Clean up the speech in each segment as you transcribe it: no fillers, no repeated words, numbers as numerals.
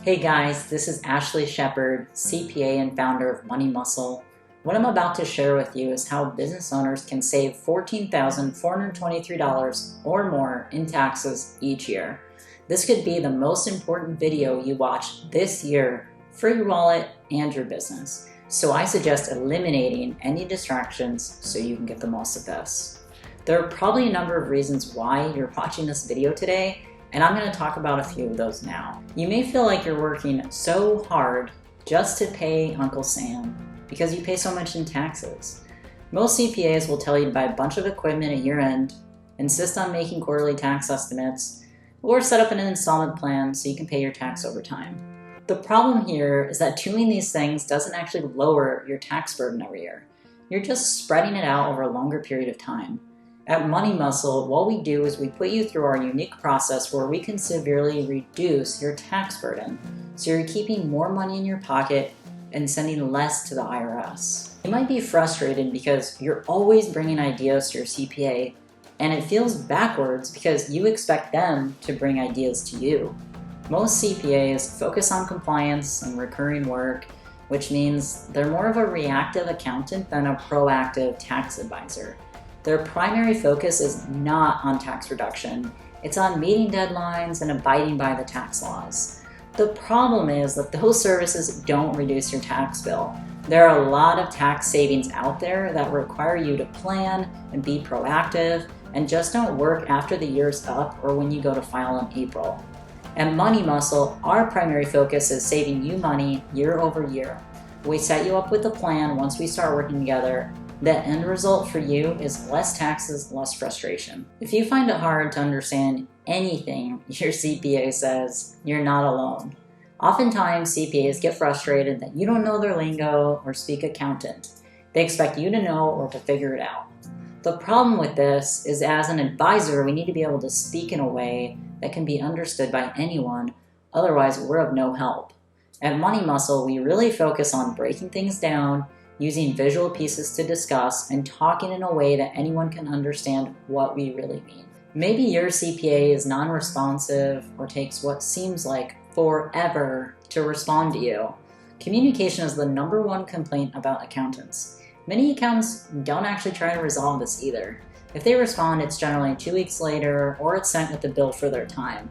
Hey guys, this is Ashley Shepard, CPA and founder of Money Muscle. What I'm about to share with you is how business owners can save $14,423 or more in taxes each year. This could be the most important video you watch this year for your wallet and your business. So I suggest eliminating any distractions so you can get the most of this. There are probably a number of reasons why you're watching this video today, and I'm going to talk about a few of those now. You may feel like you're working so hard just to pay Uncle Sam because you pay so much in taxes. Most CPAs will tell you to buy a bunch of equipment at year end, insist on making quarterly tax estimates, or set up an installment plan so you can pay your tax over time. The problem here is that doing these things doesn't actually lower your tax burden every year. You're just spreading it out over a longer period of time. At Money Muscle, what we do is we put you through our unique process where we can severely reduce your tax burden, so you're keeping more money in your pocket and sending less to the IRS. You might be frustrated because you're always bringing ideas to your CPA, and it feels backwards because you expect them to bring ideas to you. Most CPAs focus on compliance and recurring work, which means they're more of a reactive accountant than a proactive tax advisor. Their primary focus is not on tax reduction. It's on meeting deadlines and abiding by the tax laws. The problem is that those services don't reduce your tax bill. There are a lot of tax savings out there that require you to plan and be proactive and just don't work after the year's up or when you go to file in April. At Money Muscle, our primary focus is saving you money year over year. We set you up with a plan once we start working together. The end result for you is less taxes, less frustration. If you find it hard to understand anything your CPA says, you're not alone. Oftentimes, CPAs get frustrated that you don't know their lingo or speak accountant. They expect you to know or to figure it out. The problem with this is, as an advisor, we need to be able to speak in a way that can be understood by anyone, otherwise we're of no help. At Money Muscle, we really focus on breaking things down, using visual pieces to discuss, and talking in a way that anyone can understand what we really mean. Maybe your CPA is non-responsive or takes what seems like forever to respond to you. Communication is the #1 complaint about accountants. Many accountants don't actually try to resolve this either. If they respond, it's generally 2 weeks later, or it's sent with the bill for their time.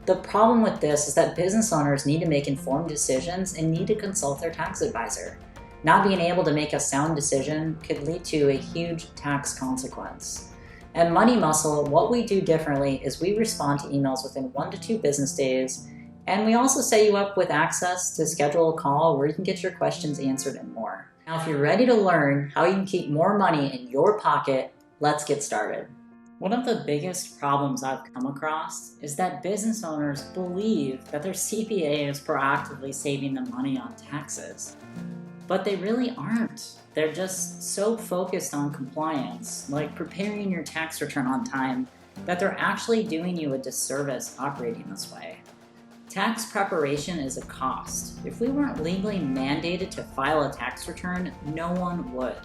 The problem with this is that business owners need to make informed decisions and need to consult their tax advisor. Not being able to make a sound decision could lead to a huge tax consequence. At Money Muscle, what we do differently is we respond to emails within 1 to 2 business days, and we also set you up with access to schedule a call where you can get your questions answered and more. Now, if you're ready to learn how you can keep more money in your pocket, let's get started. One of the biggest problems I've come across is that business owners believe that their CPA is proactively saving them money on taxes. But they really aren't. They're just so focused on compliance, like preparing your tax return on time, that they're actually doing you a disservice operating this way. Tax preparation is a cost. If we weren't legally mandated to file a tax return, no one would.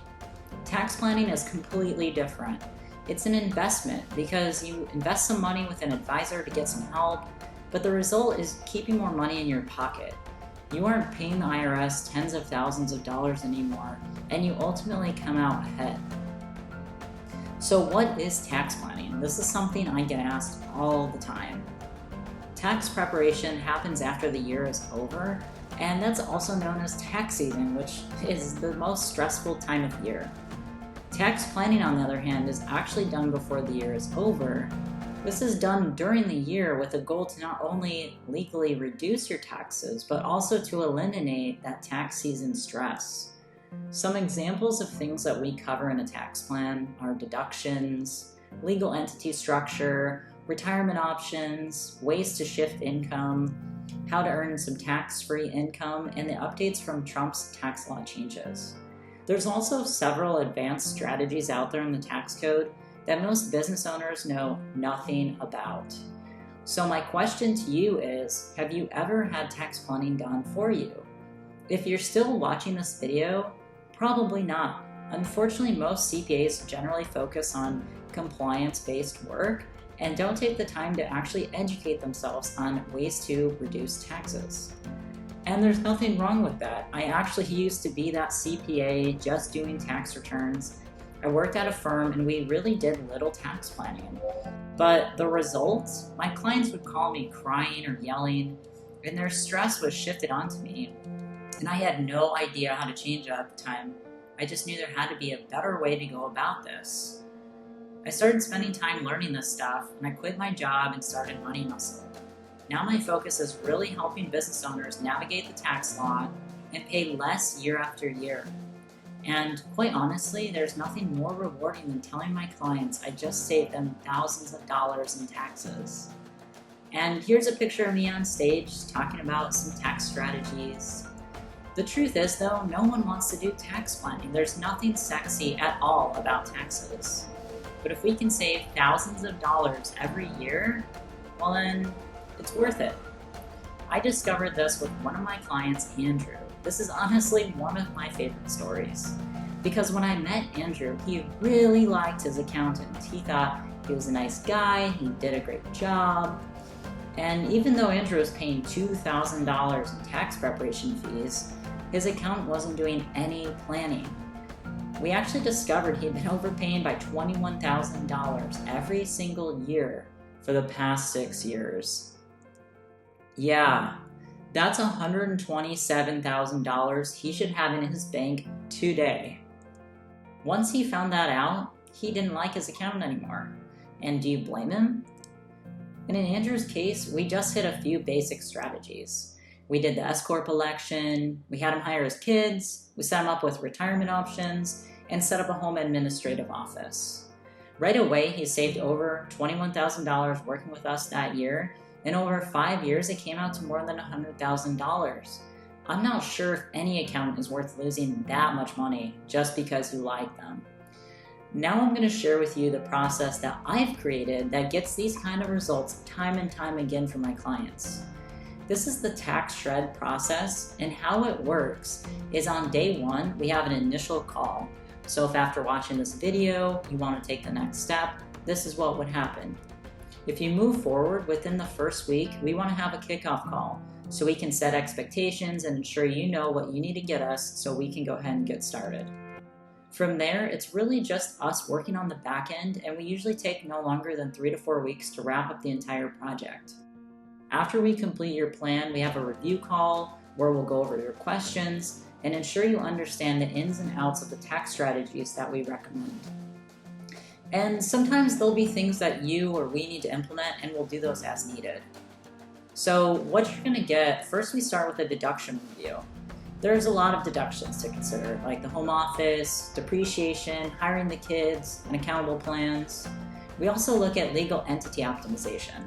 Tax planning is completely different. It's an investment because you invest some money with an advisor to get some help, but the result is keeping more money in your pocket. You aren't paying the IRS tens of thousands of dollars anymore, and you ultimately come out ahead. So what is tax planning? This is something I get asked all the time. Tax preparation happens after the year is over, and that's also known as tax season, which is the most stressful time of year. Tax planning, on the other hand, is actually done before the year is over. This is done during the year with a goal to not only legally reduce your taxes, but also to eliminate that tax season stress. Some examples of things that we cover in a tax plan are deductions, legal entity structure, retirement options, ways to shift income, how to earn some tax-free income, and the updates from Trump's tax law changes. There's also several advanced strategies out there in the tax code that most business owners know nothing about. So my question to you is, have you ever had tax planning done for you? If you're still watching this video, probably not. Unfortunately, most CPAs generally focus on compliance-based work, and don't take the time to actually educate themselves on ways to reduce taxes. And there's nothing wrong with that. I actually used to be that CPA just doing tax returns. I worked at a firm and we really did little tax planning. But the results, my clients would call me crying or yelling, and their stress was shifted onto me. And I had no idea how to change it at the time. I just knew there had to be a better way to go about this. I started spending time learning this stuff, and I quit my job and started Money Muscle. Now my focus is really helping business owners navigate the tax law and pay less year after year. And quite honestly, there's nothing more rewarding than telling my clients I just saved them thousands of dollars in taxes. And here's a picture of me on stage talking about some tax strategies. The truth is though, no one wants to do tax planning. There's nothing sexy at all about taxes. But if we can save thousands of dollars every year, well then, it's worth it. I discovered this with one of my clients, Andrew. This is honestly one of my favorite stories. Because when I met Andrew, he really liked his accountant. He thought he was a nice guy, he did a great job. And even though Andrew was paying $2,000 in tax preparation fees, his accountant wasn't doing any planning. We actually discovered he'd been overpaying by $21,000 every single year for the past 6 years. Yeah, that's $127,000 he should have in his bank today. Once he found that out, he didn't like his accountant anymore. And do you blame him? And in Andrew's case, we just hit a few basic strategies. We did the S-Corp election, we had him hire his kids, we set him up with retirement options, and set up a home administrative office. Right away, he saved over $21,000 working with us that year, and over 5 years, it came out to more than $100,000. I'm not sure if any accountant is worth losing that much money just because you like them. Now I'm going to share with you the process that I've created that gets these kind of results time and time again for my clients. This is the tax shred process, and how it works is on day one, we have an initial call. So if after watching this video, you want to take the next step, this is what would happen. If you move forward within the first week, we want to have a kickoff call so we can set expectations and ensure you know what you need to get us so we can go ahead and get started. From there, it's really just us working on the back end, and we usually take no longer than 3 to 4 weeks to wrap up the entire project. After we complete your plan, we have a review call where we'll go over your questions and ensure you understand the ins and outs of the tax strategies that we recommend. And sometimes there'll be things that you or we need to implement, and we'll do those as needed. So what you're going to get, first we start with a deduction review. There's a lot of deductions to consider, like the home office, depreciation, hiring the kids, and accountable plans. We also look at legal entity optimization.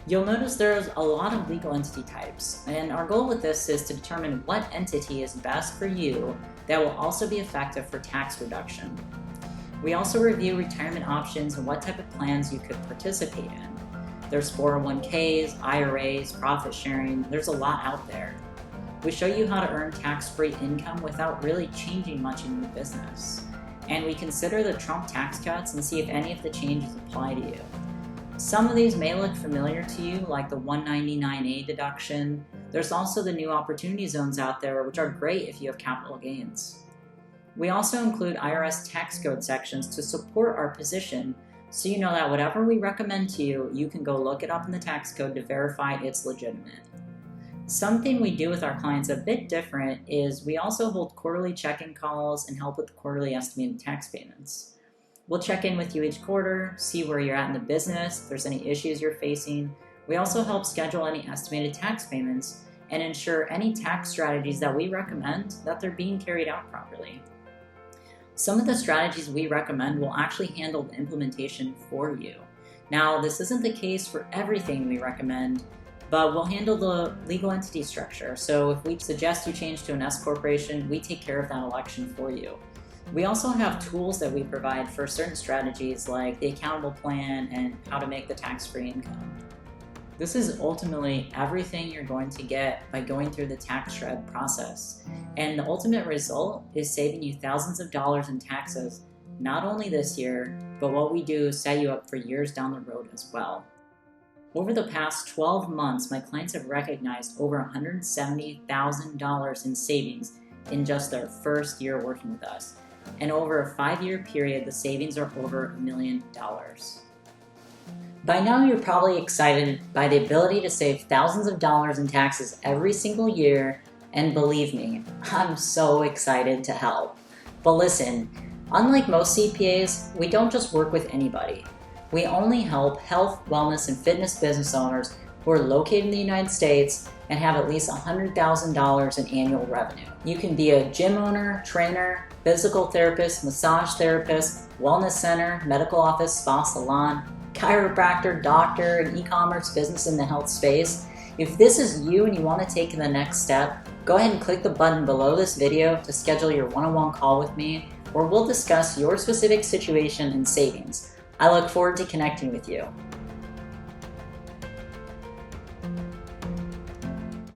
You'll notice there's a lot of legal entity types, and our goal with this is to determine what entity is best for you that will also be effective for tax reduction. We also review retirement options and what type of plans you could participate in. There's 401ks, IRAs, profit sharing, there's a lot out there. We show you how to earn tax-free income without really changing much in your business. And we consider the Trump tax cuts and see if any of the changes apply to you. Some of these may look familiar to you, like the 199A deduction. There's also the new opportunity zones out there, which are great if you have capital gains. We also include IRS tax code sections to support our position, so you know that whatever we recommend to you, you can go look it up in the tax code to verify it's legitimate. Something we do with our clients a bit different is we also hold quarterly check-in calls and help with quarterly estimated tax payments. We'll check in with you each quarter, see where you're at in the business, if there's any issues you're facing. We also help schedule any estimated tax payments and ensure any tax strategies that we recommend that they're being carried out properly. Some of the strategies we recommend will actually handle the implementation for you. Now, this isn't the case for everything we recommend, but we'll handle the legal entity structure. So if we suggest you change to an S corporation, we take care of that election for you. We also have tools that we provide for certain strategies like the accountable plan and how to make the tax-free income. This is ultimately everything you're going to get by going through the tax shred process. And the ultimate result is saving you thousands of dollars in taxes not only this year, but what we do set you up for years down the road as well. Over the past 12 months, my clients have recognized over $170,000 in savings in just their first year working with us. And over a 5-year period, the savings are over $1 million. By now, you're probably excited by the ability to save thousands of dollars in taxes every single year, and believe me, I'm so excited to help. But listen, unlike most CPAs, we don't just work with anybody. We only help health, wellness, and fitness business owners who are located in the United States and have at least $100,000 in annual revenue. You can be a gym owner, trainer, physical therapist, massage therapist, wellness center, medical office, spa salon, chiropractor, doctor, and e-commerce business in the health space. If this is you and you want to take the next step, go ahead and click the button below this video to schedule your one-on-one call with me, where we'll discuss your specific situation and savings. I look forward to connecting with you.